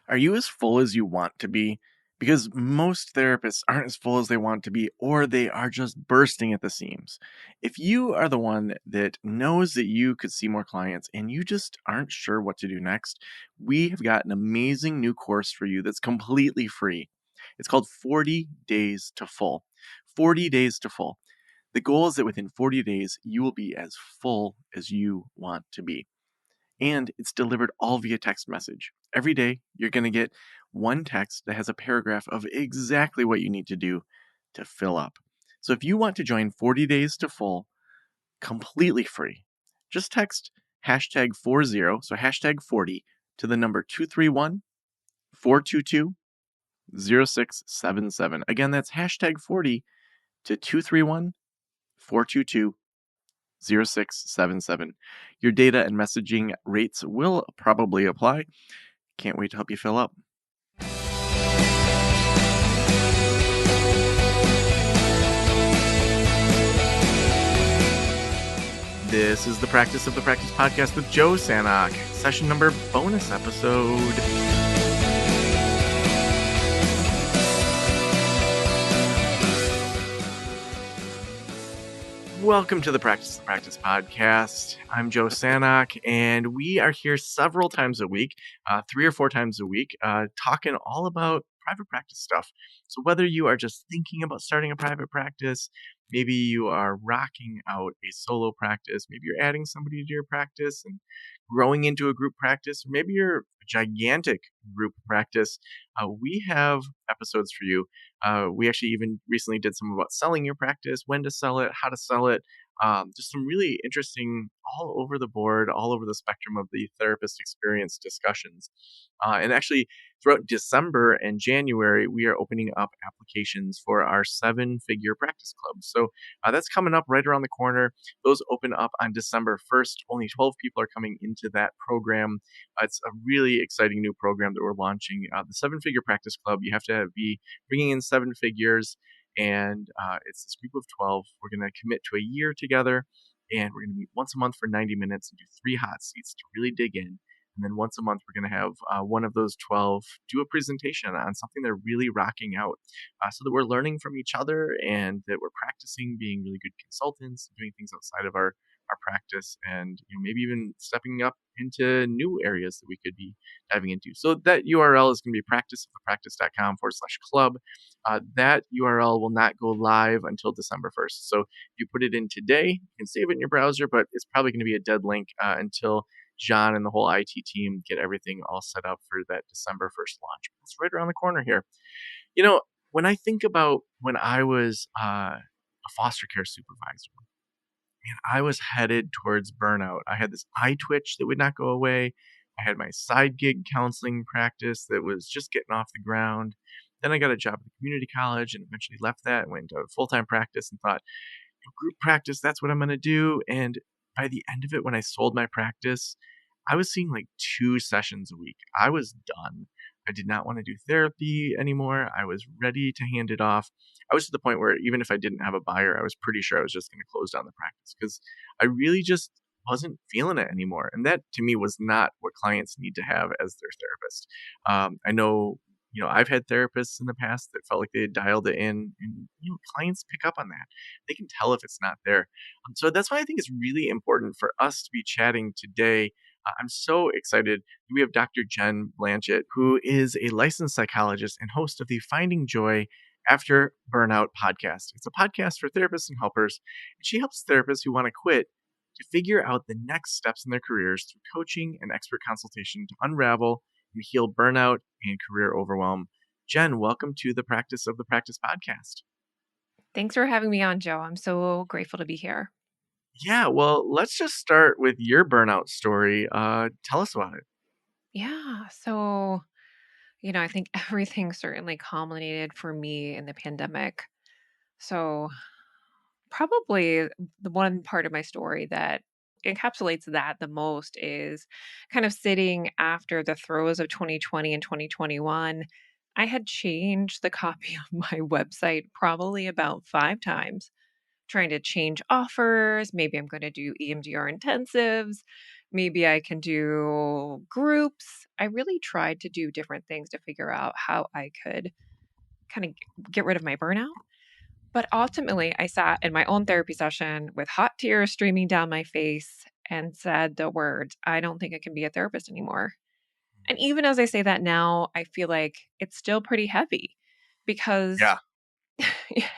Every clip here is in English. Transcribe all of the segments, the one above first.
Are you as full as you want to be? Because most therapists aren't as full as they want to be, or they are just bursting at the seams. If you are the one that knows that you could see more clients and you just aren't sure what to do next, we have got an amazing new course for you that's completely free. It's called 40 Days to Full. 40 Days to Full. The goal is that within 40 days, you will be as full as you want to be, and it's delivered all via text message. Every day, you're going to get one text that has a paragraph of exactly what you need to do to fill up. So if you want to join 40 Days to Full completely free, just text hashtag 40, so hashtag 40, to the number 231 422 0677. Again, that's hashtag 40 to 231 422 0677. Your data and messaging rates will probably apply. Can't wait to help you fill up. This is the Practice of the Practice podcast with Joe Sanok, session number bonus episode. Welcome to the Practice of the Practice podcast. I'm Joe Sanok, and we are here several times a week, 3 or 4 times a week, talking all about private practice stuff. So whether you are just thinking about starting a private practice, maybe you are rocking out a solo practice, maybe you're adding somebody to your practice and growing into a group practice, or maybe you're a gigantic group practice, we have episodes for you. We actually even recently did some about selling your practice, when to sell it, how to sell it. Just some really interesting, all over the board, all over the spectrum of the therapist experience discussions. And actually, throughout December and January, we are opening up applications for our 7-figure practice club. So that's coming up right around the corner. Those open up on December 1st. Only 12 people are coming into that program. It's a really exciting new program that we're launching. The 7-figure practice club, you have to be bringing in 7 figures, and it's this group of 12. We're going to commit to a year together, and we're going to meet once a month for 90 minutes and do 3 hot seats to really dig in. And then once a month, we're going to have one of those 12 do a presentation on something they're really rocking out, so that we're learning from each other and that we're practicing being really good consultants, doing things outside of our practice, and maybe even stepping up into new areas that we could be diving into. So that URL is going to be practiceofthepractice.com/club. That URL will not go live until December 1st. So if you put it in today, you can save it in your browser, but it's probably going to be a dead link until John and the whole IT team get everything all set up for that December 1st launch. It's right around the corner here. When I think about when I was a foster care supervisor, and I was headed towards burnout. I had this eye twitch that would not go away. I had my side gig counseling practice that was just getting off the ground. Then I got a job at the community college and eventually left that and went into full-time practice and thought, group practice, that's what I'm going to do. And by the end of it, when I sold my practice, I was seeing like 2 sessions a week. I was done. I did not want to do therapy anymore. I was ready to hand it off. I was to the point where even if I didn't have a buyer, I was pretty sure I was just going to close down the practice because I really just wasn't feeling it anymore. And that to me was not what clients need to have as their therapist. I know, I've had therapists in the past that felt like they had dialed it in, and clients pick up on that. They can tell if it's not there. So that's why I think it's really important for us to be chatting today. I'm so excited. We have Dr. Jen Blanchette, who is a licensed psychologist and host of the Finding Joy After Burnout podcast. It's a podcast for therapists and helpers, and she helps therapists who want to quit to figure out the next steps in their careers through coaching and expert consultation to unravel and heal burnout and career overwhelm. Jen, welcome to the Practice of the Practice podcast. Thanks for having me on, Joe. I'm so grateful to be here. Yeah, well, let's just start with your burnout story. Tell us about it. Yeah. So, I think everything certainly culminated for me in the pandemic. So, probably the one part of my story that encapsulates that the most is kind of sitting after the throes of 2020 and 2021. I had changed the copy of my website probably about 5 times, trying to change offers. Maybe I'm going to do EMDR intensives. Maybe I can do groups. I really tried to do different things to figure out how I could kind of get rid of my burnout. But ultimately, I sat in my own therapy session with hot tears streaming down my face and said the words, I don't think I can be a therapist anymore. And even as I say that now, I feel like it's still pretty heavy because, Yeah.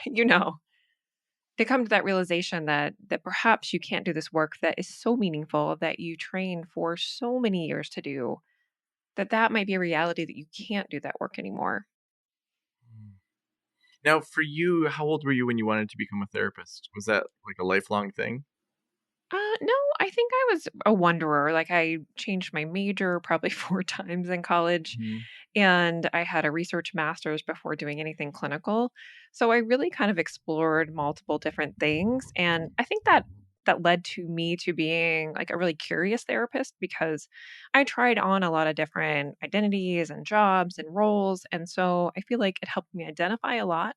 you know, to come to that realization that perhaps you can't do this work that is so meaningful that you train for so many years to do, that might be a reality that you can't do that work anymore. Mm. Now, for you, how old were you when you wanted to become a therapist? Was that like a lifelong thing? No, I think I was a wanderer. Like I changed my major probably 4 times in college, Mhm. and I had a research master's before doing anything clinical. So I really kind of explored multiple different things, and I think that led to me to being like a really curious therapist because I tried on a lot of different identities and jobs and roles, and so I feel like it helped me identify a lot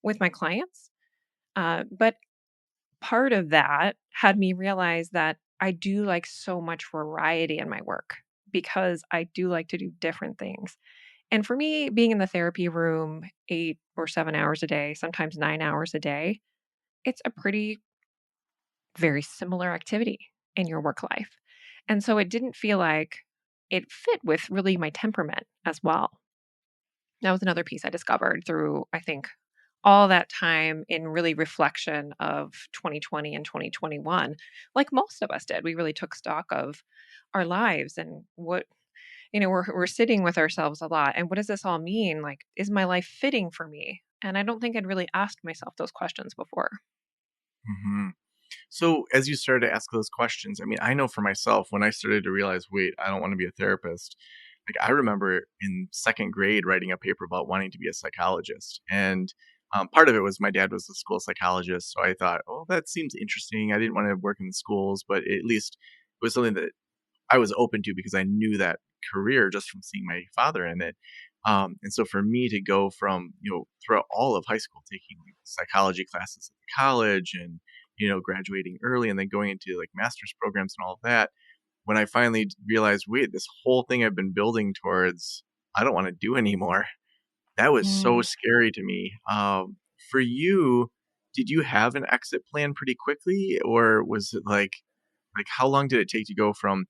with my clients. But part of that had me realize that I do like so much variety in my work because I do like to do different things. And for me, being in the therapy room 8 or 7 hours a day, sometimes 9 hours a day, it's a pretty very similar activity in your work life. And so it didn't feel like it fit with really my temperament as well. That was another piece I discovered through, I think, all that time in really reflection of 2020 and 2021, like most of us did. We really took stock of our lives and what, we're sitting with ourselves a lot. And what does this all mean? Like, is my life fitting for me? And I don't think I'd really asked myself those questions before. Mhm. So, as you started to ask those questions, I mean, I know for myself when I started to realize, wait, I don't want to be a therapist. Like, I remember in second grade writing a paper about wanting to be a psychologist. And part of it was my dad was a school psychologist. So I thought, oh, that seems interesting. I didn't want to work in the schools, but at least it was something that I was open to because I knew that career just from seeing my father in it. And so for me to go from, throughout all of high school, taking like psychology classes at the college and, graduating early and then going into like master's programs and all of that, when I finally realized, wait, this whole thing I've been building towards, I don't want to do anymore. That was so Mm, scary to me. For you, did you have an exit plan pretty quickly, or was it like how long did it take to go from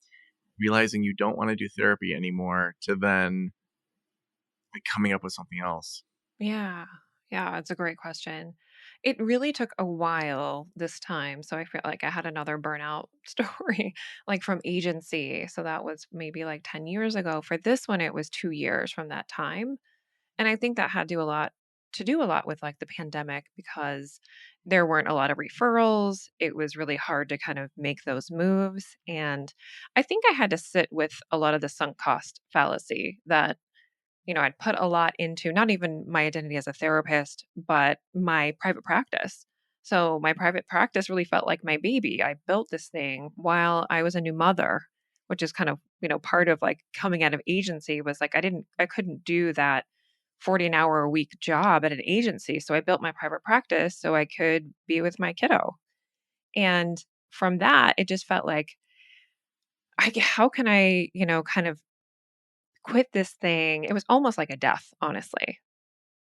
realizing you don't want to do therapy anymore to then like coming up with something else? yeah. Yeah. It's a great question. It really took a while this time. So I feel like I had another burnout story, like from agency. So that was maybe like 10 years ago. For this one, it was 2 years from that time. And I think that had to do a lot with like the pandemic because there weren't a lot of referrals. It was really hard to kind of make those moves. And I think I had to sit with a lot of the sunk cost fallacy that, I'd put a lot into not even my identity as a therapist, but my private practice. So my private practice really felt like my baby. I built this thing while I was a new mother, which is kind of, part of like coming out of agency was like I couldn't do that 40 an hour a week job at an agency. So I built my private practice so I could be with my kiddo. And from that, it just felt like how can I, kind of quit this thing? It was almost like a death, honestly,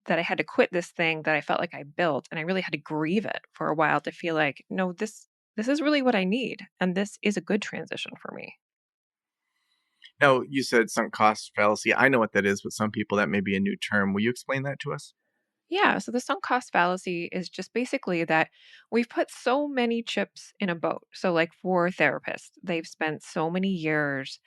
that I had to quit this thing that I felt like I built, and I really had to grieve it for a while to feel like, no, this is really what I need, and this is a good transition for me. Now, you said sunk cost fallacy. I know what that is, but some people that may be a new term. Will you explain that to us? Yeah, so the sunk cost fallacy is just basically that we've put so many chips in a boat. So like for therapists, they've spent so many years,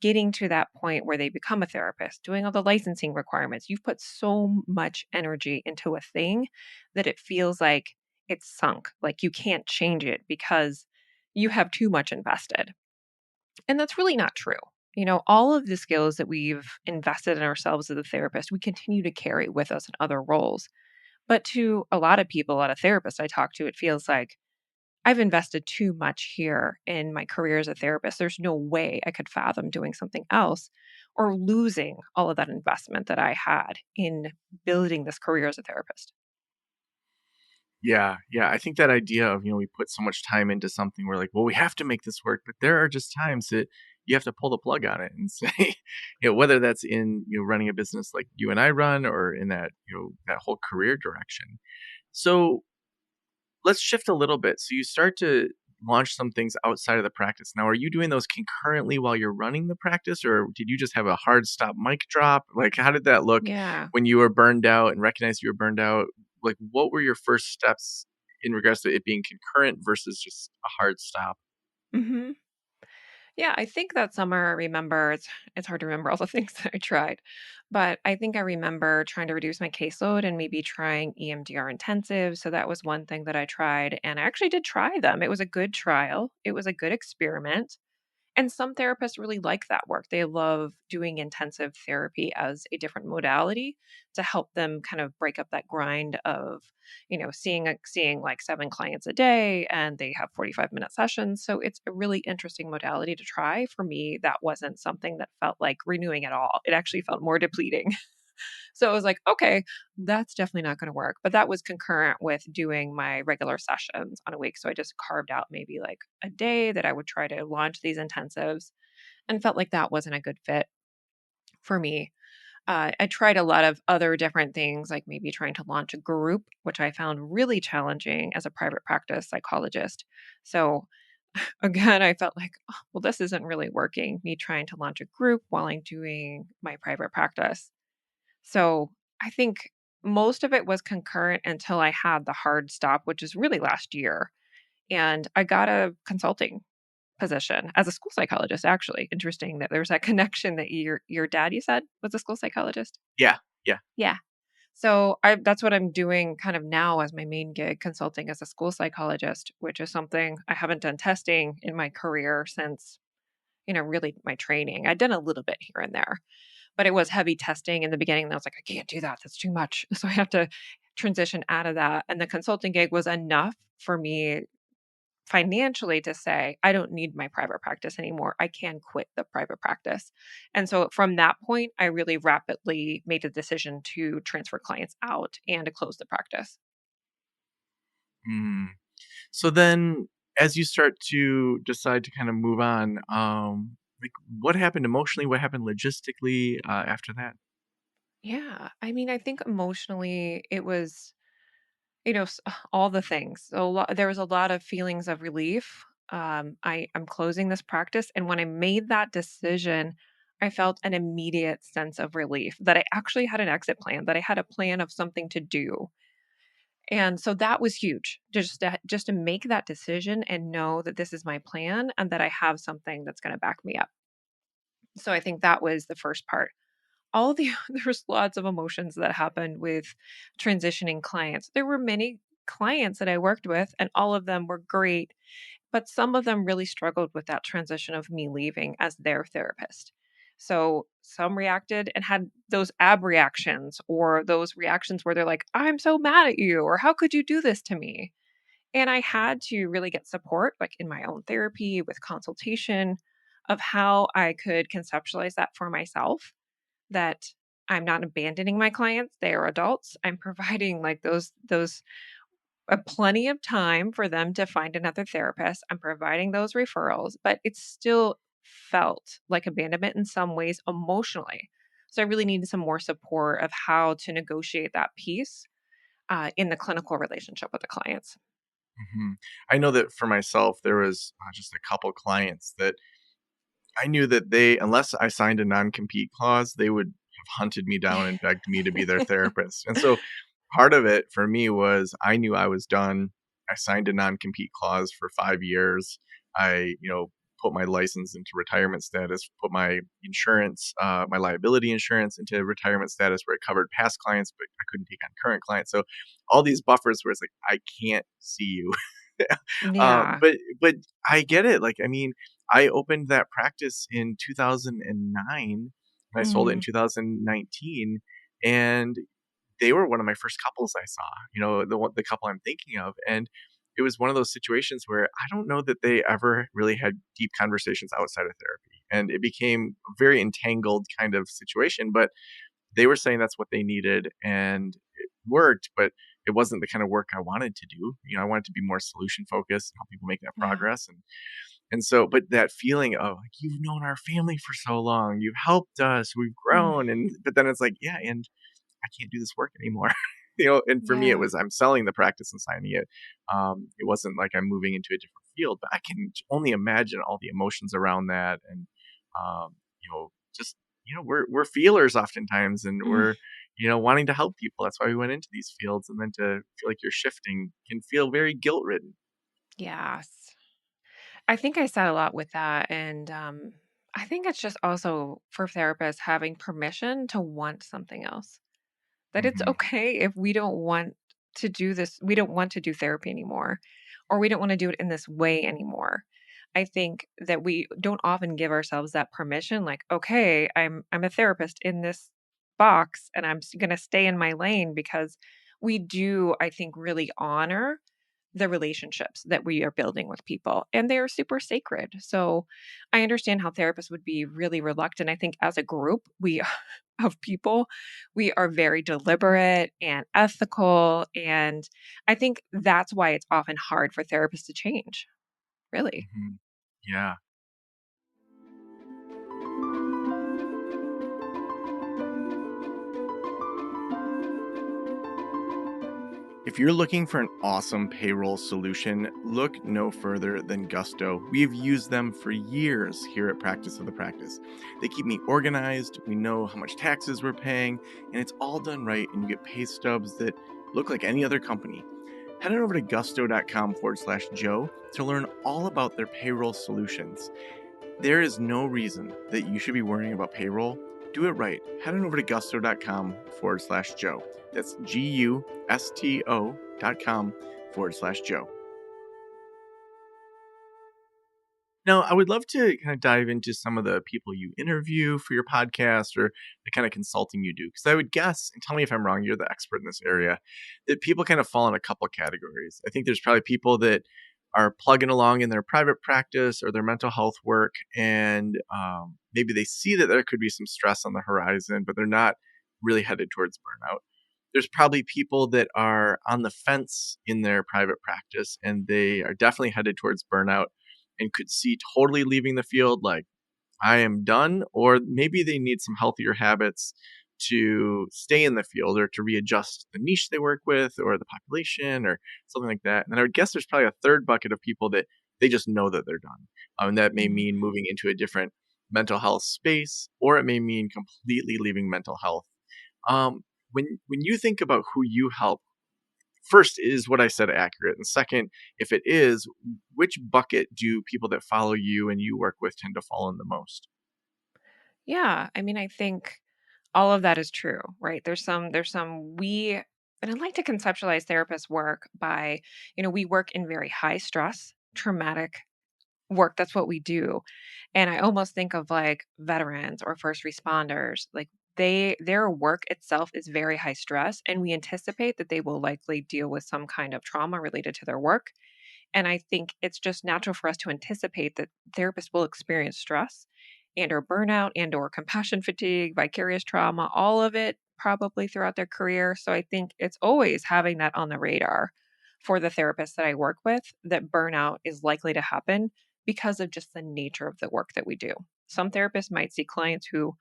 getting to that point where they become a therapist, doing all the licensing requirements. You've put so much energy into a thing that it feels like it's sunk, like you can't change it because you have too much invested. And that's really not true. All of the skills that we've invested in ourselves as a therapist, we continue to carry with us in other roles. But to a lot of people, a lot of therapists I talk to, it feels like I've invested too much here in my career as a therapist. There's no way I could fathom doing something else or losing all of that investment that I had in building this career as a therapist. Yeah, yeah. I think that idea of, we put so much time into something, we're like, well, we have to make this work. But there are just times that you have to pull the plug on it and say, whether that's in, running a business like you and I run, or in that, that whole career direction. So let's shift a little bit. So you start to launch some things outside of the practice. Now, are you doing those concurrently while you're running the practice, or did you just have a hard stop mic drop? Like, how did that look Yeah. when you were burned out and recognized you were burned out? Like, what were your first steps in regards to it being concurrent versus just a hard stop? Mhm. Yeah, I think that summer I remember it's hard to remember all the things that I tried, but I think I remember trying to reduce my caseload and maybe trying EMDR intensive. So that was one thing that I tried, and I actually did try them. It was a good trial. It was a good experiment. And some therapists really like that work. They love doing intensive therapy as a different modality to help them kind of break up that grind of, seeing like 7 clients a day and they have 45-minute sessions. So it's a really interesting modality to try. For me, that wasn't something that felt like renewing at all. It actually felt more depleting. So I was like, okay, that's definitely not going to work. But that was concurrent with doing my regular sessions on a week. So I just carved out maybe like a day that I would try to launch these intensives and felt like that wasn't a good fit for me. I tried a lot of other different things, like maybe trying to launch a group, which I found really challenging as a private practice psychologist. So again, I felt like, oh, well, this isn't really working. Me trying to launch a group while I'm doing my private practice. So I think most of it was concurrent until I had the hard stop, which is really last year. And I got a consulting position as a school psychologist, actually. Interesting that there's that connection that your dad, you said, was a school psychologist. Yeah, yeah. Yeah. So I that's what I'm doing kind of now as my main gig, consulting as a school psychologist, which is something I haven't done testing in my career since, really my training. I'd done a little bit here and there, but it was heavy testing in the beginning, and I was like, "I can't do that, that's too much." So I have to transition out of that, and the consulting gig was enough for me financially to say, "I don't need my private practice anymore, I can quit the private practice." And so from that point, I really rapidly made a decision to transfer clients out and to close the practice. Mm. So then, as you start to decide to kind of move on, like, what happened emotionally? What happened logistically after that? Yeah, I mean, I think emotionally it was all the things. So there was a lot of feelings of relief. I'm closing this practice, and when I made that decision, I felt an immediate sense of relief that I actually had an exit plan, that I had a plan of something to do, and so that was huge. Just to make that decision and know that this is my plan and that I have something that's going to back me up. So I think that was the first part. All the There's lots of emotions that happened with transitioning clients. There were many clients that I worked with, and all of them were great, but some of them really struggled with that transition of me leaving as their therapist. So some reacted and had those ab reactions, or those reactions where they're like, "I'm so mad at you," or "How could you do this to me?" And I had to really get support, like in my own therapy with consultation, of how I could conceptualize that for myself, that I'm not abandoning my clients. They are adults. I'm providing like those plenty of time for them to find another therapist. I'm providing those referrals, but it still felt like abandonment in some ways emotionally. So I really needed some more support of how to negotiate that piece in the clinical relationship with the clients. Mhm. I know that for myself, there was just a couple clients that I knew that they, unless I signed a non-compete clause, they would have hunted me down and begged me to be their therapist. And so part of it for me was I knew I was done. I signed a non-compete clause for 5 years. I, put my license into retirement status, put my insurance, my liability insurance into retirement status where it covered past clients, but I couldn't take on current clients. So all these buffers where it's like, I can't see you. Yeah. But I get it. Like, I mean, I opened that practice in 2009 and I sold it in Mm, 2019, and they were one of my first couples I saw, the couple I'm thinking of. And it was one of those situations where I don't know that they ever really had deep conversations outside of therapy. And it became a very entangled kind of situation, but they were saying that's what they needed and it worked. But it wasn't the kind of work I wanted to do. I wanted to be more solution focused and help people make that Yeah. progress. And so, but that feeling of like, you've known our family for so long, you've helped us, we've Mm. grown. But then it's like, yeah, and I can't do this work anymore. And for me, it Yeah. was I'm selling the practice and signing it. It wasn't like I'm moving into a different field, but I can only imagine all the emotions around that, and just we're feelers oftentimes, and Mm. we're wanting to help people. That's why we went into these fields, and then to feel like you're shifting can feel very guilt ridden. Yes. I think I said a lot with that. And I think it's just also for therapists having permission to want something else. That it's Hmm. okay if we don't want to do this, we don't want to do therapy anymore, or we don't want to do it in this way anymore. I think that we don't often give ourselves that permission, like, okay, I'm a therapist in this box and I'm going to stay in my lane, because we do, I think, really honor the relationships that we are building with people, and they're super sacred. So I understand how therapists would be really reluctant. I think as a group, we of people, we are very deliberate and ethical, and I think that's why it's often hard for therapists to change, really. Hmm. Yeah. If you're looking for an awesome payroll solution, look no further than Gusto. We've used them for years here at Practice of the Practice. They keep me organized, we know how much taxes we're paying, and it's all done right, and you get pay stubs that look like any other company. Head on over to gusto.com/Joe to learn all about their payroll solutions. There is no reason that you should be worrying about payroll. Do it right. Head on over to gusto.com/Joe. That's GUSTO.com/Joe. Now, I would love to kind of dive into some of the people you interview for your podcast, or the kind of consulting you do. Because I would guess, and tell me if I'm wrong, you're the expert in this area, that people kind of fall in a couple categories. I think there's probably people that are plugging along in their private practice or their mental health work, and maybe they see that there could be some stress on the horizon, but they're not really headed towards burnout. There's probably people that are on the fence in their private practice, and they are definitely headed towards burnout and could see totally leaving the field, like, I am done, or maybe they need some healthier habits to stay in the field, or to readjust the niche they work with or the population or something like that. And I would guess there's probably a third bucket of people that they just know that they're done. And that may Mhm. mean moving into a different mental health space, or it may mean completely leaving mental health. Um, when you think about who you help, first, is what I said accurate? And second, if it is, which bucket do people that follow you and you work with tend to fall in the most? Yeah, I mean, I think all of that is true, right? There's some we and I like to conceptualize therapist work by, we work in very high stress, traumatic work. That's what we do. And I almost think of like veterans or first responders, like their work itself is very high stress, and we anticipate that they will likely deal with some kind of trauma related to their work. And I think it's just natural for us to anticipate that therapists will experience stress and or burnout and or compassion fatigue, vicarious trauma, all of it probably throughout their career. So I think it's always having that on the radar for the therapists that I work with, that burnout is likely to happen because of just the nature of the work that we do. Some therapists might see clients who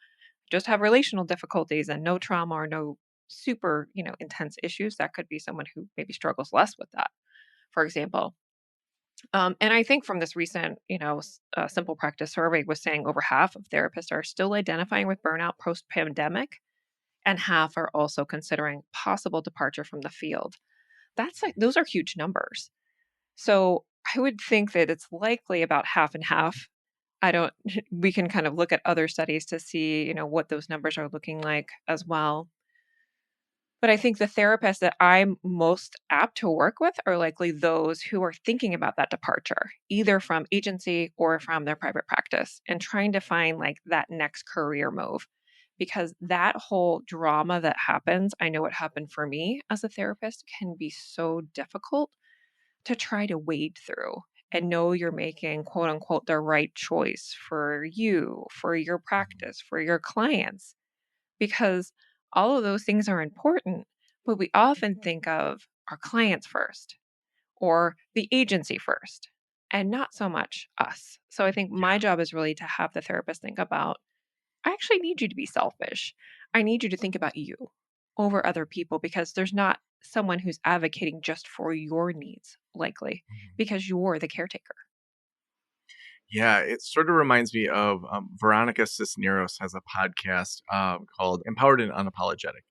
just have relational difficulties and no trauma or no super, intense issues. That could be someone who maybe struggles less with that, for example. And I think from this recent, simple practice survey was saying over half of therapists are still identifying with burnout post pandemic, and half are also considering possible departure from the field. That's like, those are huge numbers. So I would think that it's likely about half and half. I don't, we can kind of look at other studies to see, what those numbers are looking like as well. But I think the therapists that I'm most apt to work with are likely those who are thinking about that departure, either from agency or from their private practice, and trying to find like that next career move. Because that whole drama that happens, I know it happened for me as a therapist, can be so difficult to try to wade through and know you're making quote unquote the right choice for you, for your practice, for your clients, because all of those things are important, but we often think of our clients first or the agency first and not so much us. So I think my job is really to have the therapist think about, I actually need you to be selfish. I need you to think about you over other people because there's not someone who's advocating just for your needs, likely, Yeah. because you're the caretaker. Yeah, it sort of reminds me of Veronica Cisneros has a podcast called Empowered and Unapologetic.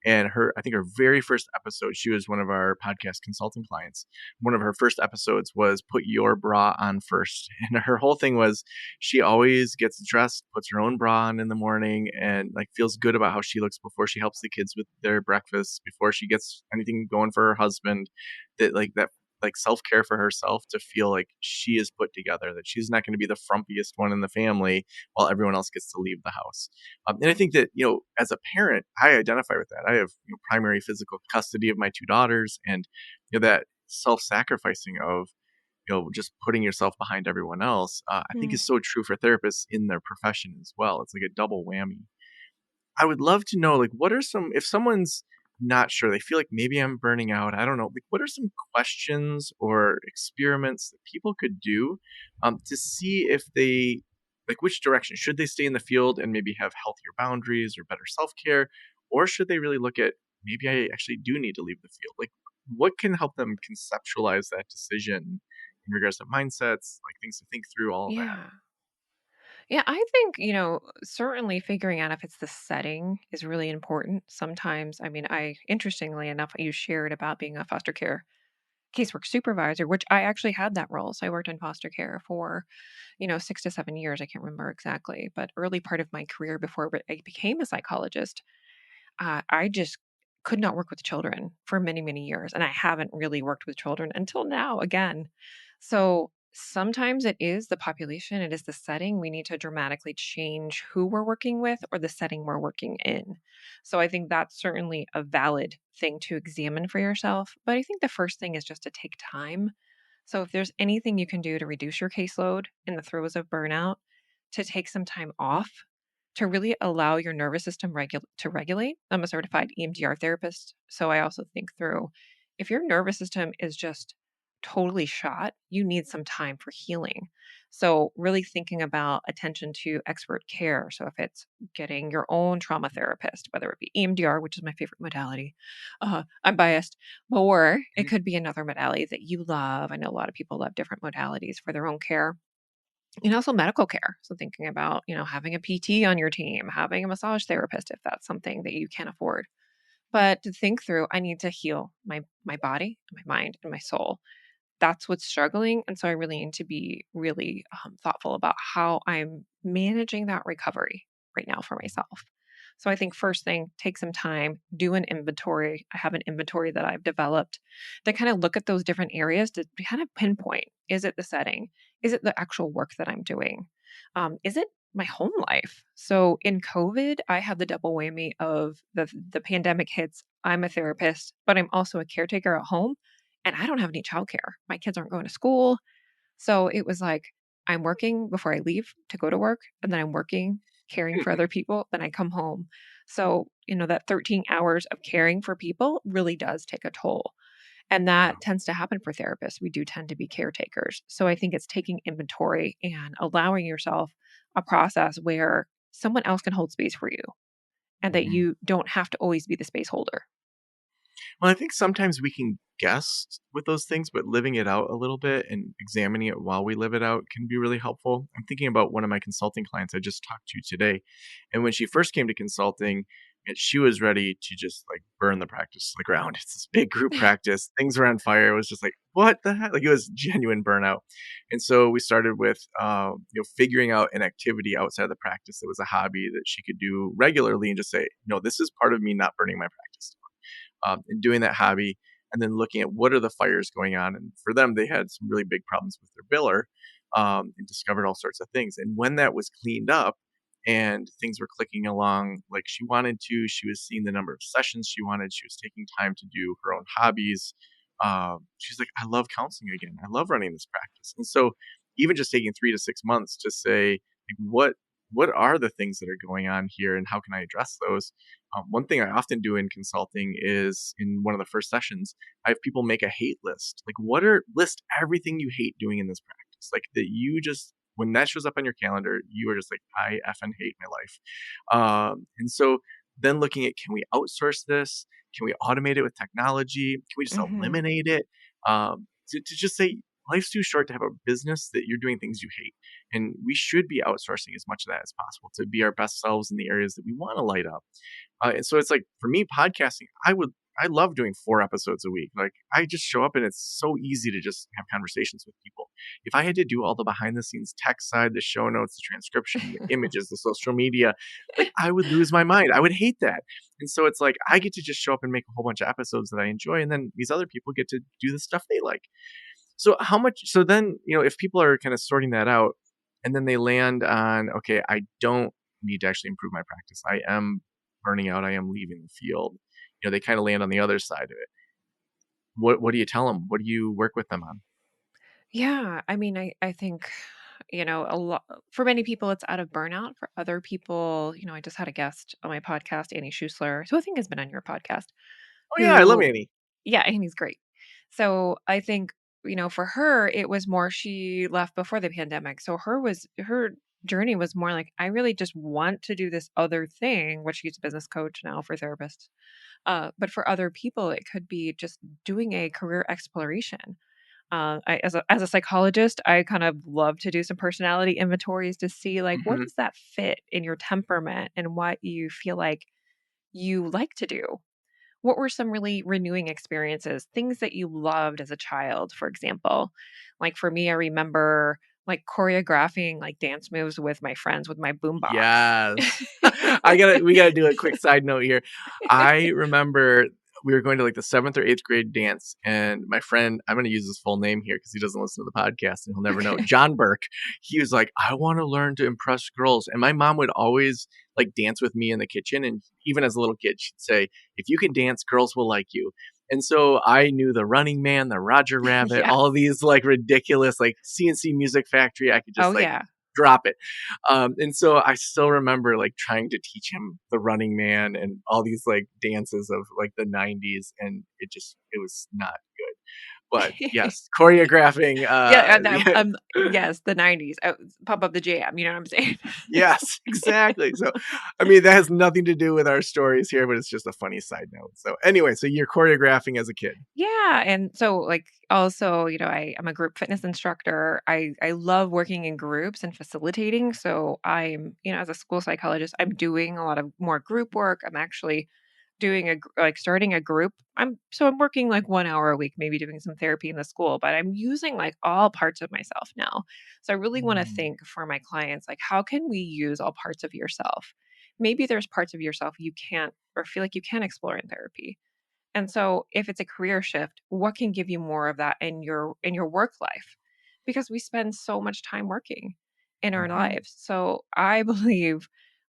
And I think her very first episode, she was one of our podcast consulting clients. One of her first episodes was put your bra on first. And her whole thing was she always gets dressed, puts her own bra on in the morning, and like feels good about how she looks before she helps the kids with their breakfast, before she gets anything going for her husband. That like self care for herself to feel like she is put together, that she's not going to be the frumpiest one in the family while everyone else gets to leave the house. And I think that, as a parent, I identify with that. I have primary physical custody of my two daughters, and that self sacrificing of just putting yourself behind everyone else, I think Mm. is so true for therapists in their profession as well. It's like a double whammy. I would love to know, like, what are some, if someone's not sure, they feel like maybe I'm burning out, I don't know, like, what are some questions or experiments that people could do to see if they, like, which direction? Should they stay in the field and maybe have healthier boundaries or better self care? Or should they really look at maybe I actually do need to leave the field? Like, what can help them conceptualize that decision in regards to mindsets, like things to think through, all of that? Yeah. Yeah, I think, certainly figuring out if it's the setting is really important. Sometimes, I mean, interestingly enough, you shared about being a foster care casework supervisor, which I actually had that role. So I worked in foster care for, 6 to 7 years. I can't remember exactly, but early part of my career before I became a psychologist, I just could not work with children for many, many years. And I haven't really worked with children until now again. So sometimes it is the population, it is the setting. We need to dramatically change who we're working with or the setting we're working in. So I think that's certainly a valid thing to examine for yourself. But I think the first thing is just to take time. So if there's anything you can do to reduce your caseload in the throes of burnout, to take some time off to really allow your nervous system to regulate. I'm a certified EMDR therapist, so I also think through if your nervous system is just totally shot, you need some time for healing. So, really thinking about attention to expert care. So, if it's getting your own trauma therapist, whether it be EMDR, which is my favorite modality, I'm biased, or it Mhm. could be another modality that you love. I know a lot of people love different modalities for their own care and also medical care. So thinking about, having a PT on your team, having a massage therapist if that's something that you can afford. But to think through, I need to heal my body, my mind, and my soul. That's what's struggling. And so I really need to be really thoughtful about how I'm managing that recovery right now for myself. So I think first thing, take some time, do an inventory. I have an inventory that I've developed to kind of look at those different areas to kind of pinpoint, is it the setting? Is it the actual work that I'm doing? Is it my home life? So in COVID, I had the double whammy of the pandemic hits. I'm a therapist, but I'm also a caretaker at home and I don't have any childcare. My kids aren't going to school. So it was like I'm working before I leave to go to work, and then I'm working, caring for other people, then I come home. So, that 13 hours of caring for people really does take a toll. And Yeah. that tends to happen for therapists. We do tend to be caretakers. So I think it's taking inventory and allowing yourself a process where someone else can hold space for you and that Mhm. you don't have to always be the space holder. Well, I think sometimes we can guess with those things, but living it out a little bit and examining it while we live it out can be really helpful. I'm thinking about one of my consulting clients I just talked to today. And when she first came to consulting, she was ready to just like burn the practice to the ground. It's this big group practice. Things were on fire. It was just like, what the heck? Like it was genuine burnout. And so we started with, figuring out an activity outside of the practice that was a hobby that she could do regularly and just say, no, this is part of me not burning my practice and doing that hobby, and then looking at what are the fires going on. And for them, they had some really big problems with their biller and discovered all sorts of things. And when that was cleaned up and things were clicking along like she wanted to, she was seeing the number of sessions she wanted, she was taking time to do her own hobbies. She's like, I love counseling again. I love running this practice. And so, even just taking 3 to 6 months to say, like, what what are the things that are going on here and how can I address those? One thing I often do in consulting is in one of the first sessions, I have people make a hate list. Like, list everything you hate doing in this practice. Like, that you just, when that shows up on your calendar, you are just like, I effing hate my life. And so then looking at, can we outsource this? Can we automate it with technology? Can we just Mhm. eliminate it? To just say, life's too short to have a business that you're doing things you hate. And we should be outsourcing as much of that as possible to be our best selves in the areas that we want to light up. And so it's like for me, podcasting, I love doing 4 episodes a week. Like I just show up and it's so easy to just have conversations with people. If I had to do all the behind the scenes tech side, the show notes, the transcription, the images, the social media, like I would lose my mind. I would hate that. And so it's like I get to just show up and make a whole bunch of episodes that I enjoy. And then these other people get to do the stuff they like. So how much, so then, if people are kind of sorting that out and then they land on, okay, I don't need to actually improve my practice. I am burning out. I am leaving the field. They kind of land on the other side of it. What do you tell them? What do you work with them on? Yeah, I mean, I think, a lot for many people it's out of burnout. For other people, I just had a guest on my podcast, Annie Schusler, who I think has been on your podcast, Oh yeah, I love who Annie. yeah, Amy's great. So I think, for her, it was more she left before the pandemic. So her journey was more like, I really just want to do this other thing, which she's a business coach now for therapists. But for other people, it could be just doing a career exploration. As a psychologist, I kind of love to do some personality inventories to see like what Hmm. does that fit in your temperament and what you feel like you like to do. What were some really renewing experiences? Things that you loved as a child, for example. Like for me, I remember like choreographing like dance moves with my friends with my boombox. Yes. We gotta do a quick side note here. I remember we were going to like the 7th or 8th grade dance, and my friend, I'm gonna use his full name here because he doesn't listen to the podcast and he'll never know. John Burke. He was like, I want to learn to impress girls. And my mom would always like dance with me in the kitchen. And even as a little kid, she'd say, if you can dance, girls will like you. And so I knew the Running Man, the Roger Rabbit, Yes. all of these like ridiculous, like CNC Music Factory. I could Oh just like yeah. drop it. And so I still remember like trying to teach him the Running Man and all these like dances of like the 90s. And it was not good. But yes, choreographing, Yeah, and yes, the 90s. Oh, pump up the jam, you know what I'm saying? yes, exactly. So, I mean, that has nothing to do with our stories here, but it's just a funny side note. So, anyway, so you're choreographing as a kid. Yeah, and so, like, also, I'm a group fitness instructor. I love working in groups and facilitating, so as a school psychologist, I'm doing a lot of more group work. I'm actually doing starting a group. I'm working, like, 1 hour a week, maybe doing some therapy in the school, but I'm using, like, all parts of myself now. So I really wanna Mm, think for my clients, like, how can we use all parts of yourself? Maybe there's parts of yourself you can't or feel like you can explore in therapy. And so if it's a career shift, what can give you more of that in your work life? Because we spend so much time working in our mhm, lives. So I believe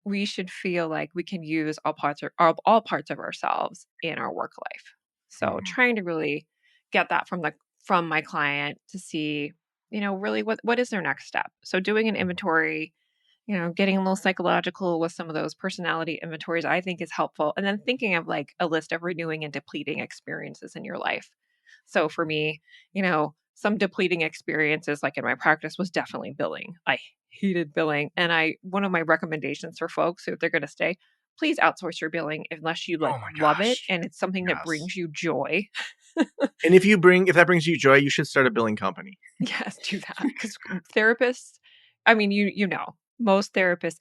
we should feel like we can use all parts of ourselves in our work life. So mhm, trying to really get that from my client to see, really what is their next step. So doing an inventory, getting a little psychological with some of those personality inventories, I think is helpful. And then thinking of like a list of renewing and depleting experiences in your life. So for me, some depleting experiences, like in my practice, was definitely billing. I hated billing. And one of my recommendations for folks, if they're going to stay, please outsource your billing unless you like oh my love it gosh. and it's something that Yes. brings you joy. And if that brings you joy, you should start a billing company. Yes, do that because therapists, I mean, most therapists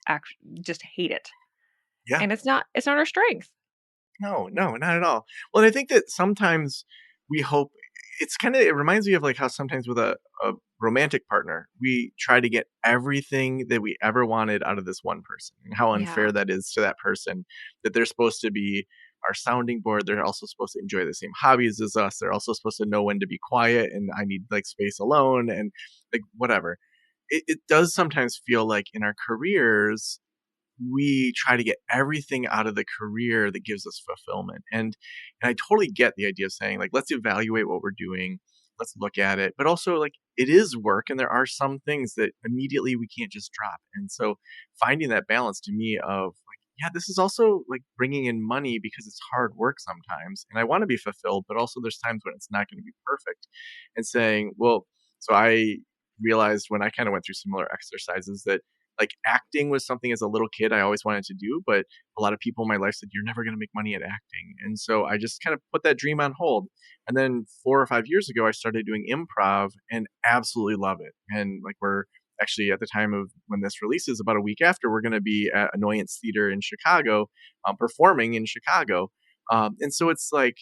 just hate it. Yeah. And it's not our strength. No, no, not at all. Well, I think that sometimes we hope it reminds me of like how sometimes with a romantic partner, we try to get everything that we ever wanted out of this one person and how unfair Yeah. that is to that person, that they're supposed to be our sounding board. They're also supposed to enjoy the same hobbies as us. They're also supposed to know when to be quiet and I need like space alone and like whatever. It does sometimes feel like in our careers, we try to get everything out of the career that gives us fulfillment. And I totally get the idea of saying like, let's evaluate what we're doing. let's look at it. But also, like, it is work, and there are some things that immediately we can't just drop. And so finding that balance to me of like, yeah, this is also like bringing in money because it's hard work sometimes, and I want to be fulfilled, but also there's times when it's not going to be perfect. And saying, well, so I realized when I kind of went through similar exercises that like acting was something as a little kid I always wanted to do, but a lot of people in my life said you're never going to make money at acting. And so I just kind of put that dream on hold. And then 4 or 5 years ago I started doing improv and absolutely love it. And like we're actually at the time of when this releases about a week after, we're going to be at Annoyance Theater in Chicago, performing in Chicago. And so it's like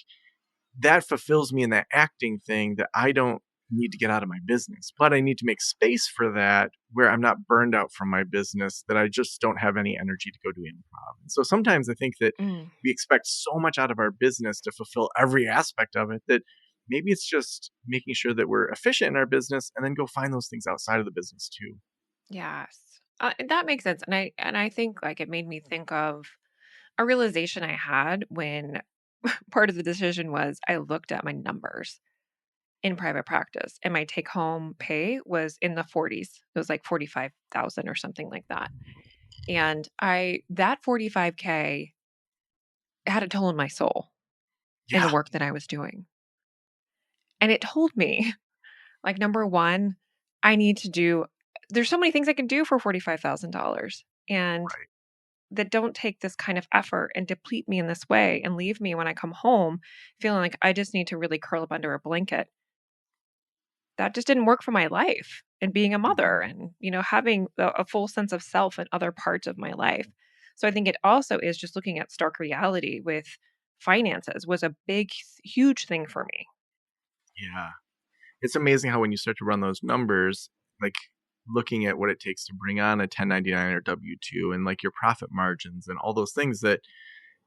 that fulfills me in that acting thing that I don't need to get out of my business, but I need to make space for that where I'm not burned out from my business, that I just don't have any energy to go do improv. And so sometimes I think that Mm. we expect so much out of our business to fulfill every aspect of it that maybe it's just making sure that we're efficient in our business and then go find those things outside of the business too. Yes. And that makes sense. And I think like it made me think of a realization I had when part of the decision was I looked at my numbers in private practice and my take home pay was in the 40s. It was like 45,000 or something like that. And I that 45K had a toll on my soul in the Yeah, work that I was doing. And it told me like number 1, I need to do there's so many things I can do for $45,000 and right. that don't take this kind of effort and deplete me in this way and leave me when I come home feeling like I just need to really curl up under a blanket. That just didn't work for my life and being a mother Mhm. and, having a full sense of self in other parts of my life. So I think it also is just looking at stark reality with finances was a big, huge thing for me. Yeah. It's amazing how when you start to run those numbers, like looking at what it takes to bring on a 1099 or W-2 and like your profit margins and all those things that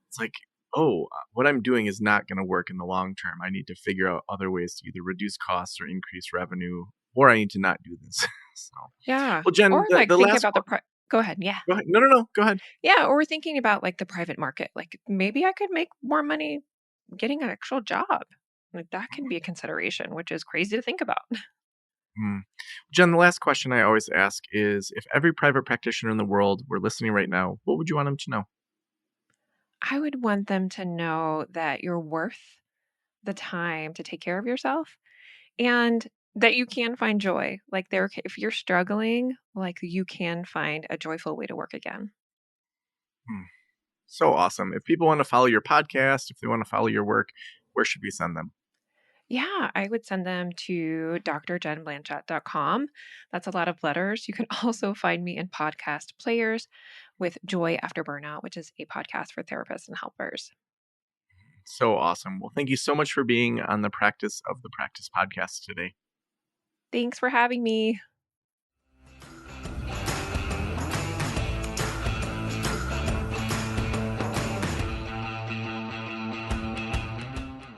it's like, oh, what I'm doing is not going to work in the long term. I need to figure out other ways to either reduce costs or increase revenue, or I need to not do this. So, Yeah. well, Jen, Or the, like the thinking last, about go ahead. Yeah. go ahead. No, no, no, go ahead. Yeah. Or thinking about like the private market. Like maybe I could make more money getting an actual job. Like that can be a consideration, which is crazy to think about. Mm. Jen, the last question I always ask is if every private practitioner in the world were listening right now, what would you want them to know? I would want them to know that you're worth the time to take care of yourself and that you can find joy. Like if you're struggling, like you can find a joyful way to work again. Hmm. So awesome. If people want to follow your podcast, if they want to follow your work, where should we send them? Yeah, I would send them to drjenblanchette.com. That's a lot of letters. You can also find me in podcast players with Joy After Burnout, which is a podcast for therapists and helpers. So awesome. Well, thank you so much for being on the Practice of the Practice podcast today. Thanks for having me.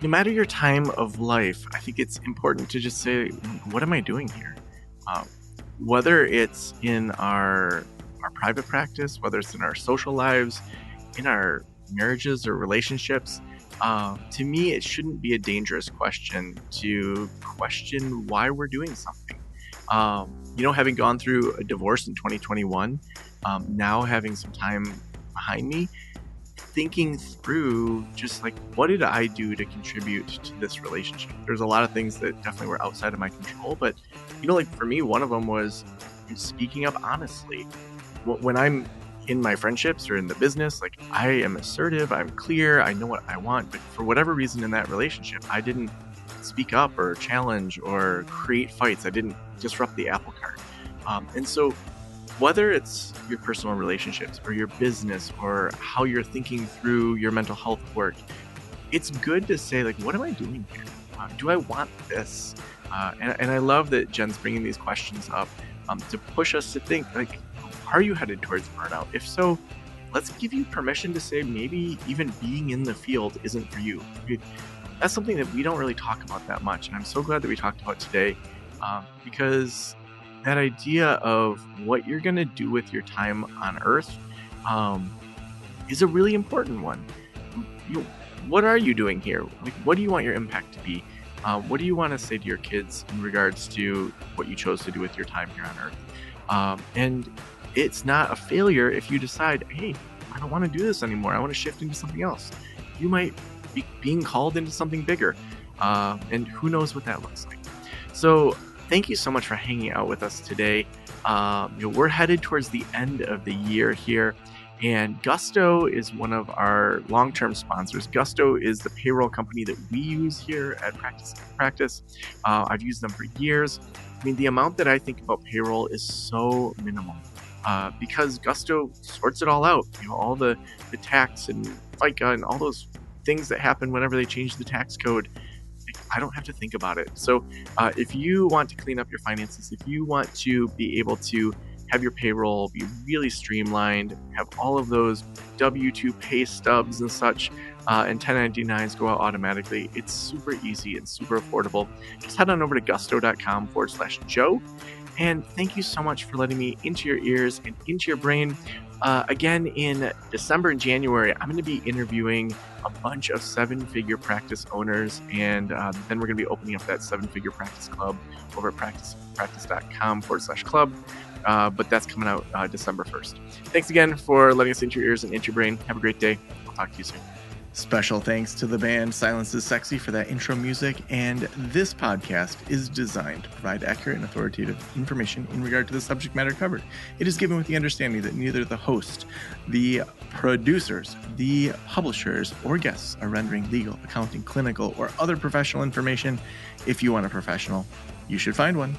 No matter your time of life, I think it's important to just say, what am I doing here? Um, whether it's in our private practice, whether it's in our social lives, in our marriages or relationships, to me, it shouldn't be a dangerous question to question why we're doing something. Having gone through a divorce in 2021, now having some time behind me, thinking through just like what did I do to contribute to this relationship. There's a lot of things that definitely were outside of my control, but like for me, one of them was speaking up honestly. When I'm in my friendships or in the business, like I am assertive, I'm clear, I know what I want, but for whatever reason in that relationship, I didn't speak up or challenge or create fights. I didn't disrupt the apple cart. And so whether it's your personal relationships or your business or how you're thinking through your mental health work, it's good to say, like, what am I doing here? Do I want this? And I love that Jen's bringing these questions up to push us to think, like, are you headed towards burnout? If so, let's give you permission to say maybe even being in the field isn't for you. That's something that we don't really talk about that much. And I'm so glad that we talked about today because that idea of what you're going to do with your time on Earth um, is a really important one. You, what are you doing here? Like, what do you want your impact to be? What do you want to say to your kids in regards to what you chose to do with your time here on Earth? And it's not a failure if you decide, hey, I don't want to do this anymore. I want to shift into something else. You might be being called into something bigger. And who knows what that looks like. So thank you so much for hanging out with us today. We're headed towards the end of the year here. And Gusto is one of our long-term sponsors. Gusto is the payroll company that we use here at Practice. I've used them for years. I mean, the amount that I think about payroll is so minimal because Gusto sorts it all out. All the tax and FICA and all those things that happen whenever they change the tax code. I don't have to think about it. So if you want to clean up your finances, if you want to be able to have your payroll be really streamlined, have all of those W-2 pay stubs and such, and 1099s go out automatically, it's super easy and super affordable. Just head on over to gusto.com/Joe. And thank you so much for letting me into your ears and into your brain. Again, in December and January, I'm going to be interviewing a bunch of seven-figure practice owners, and then we're going to be opening up that seven-figure practice club over at practice.com/club. But that's coming out December 1st. Thanks again for letting us into your ears and into your brain. Have a great day. I'll talk to you soon. Special thanks to the band Silence is Sexy for that intro music, and this podcast is designed to provide accurate and authoritative information in regard to the subject matter covered. It is given with the understanding that neither the host, the producers, the publishers, or guests are rendering legal, accounting, clinical, or other professional information. If you want a professional, you should find one.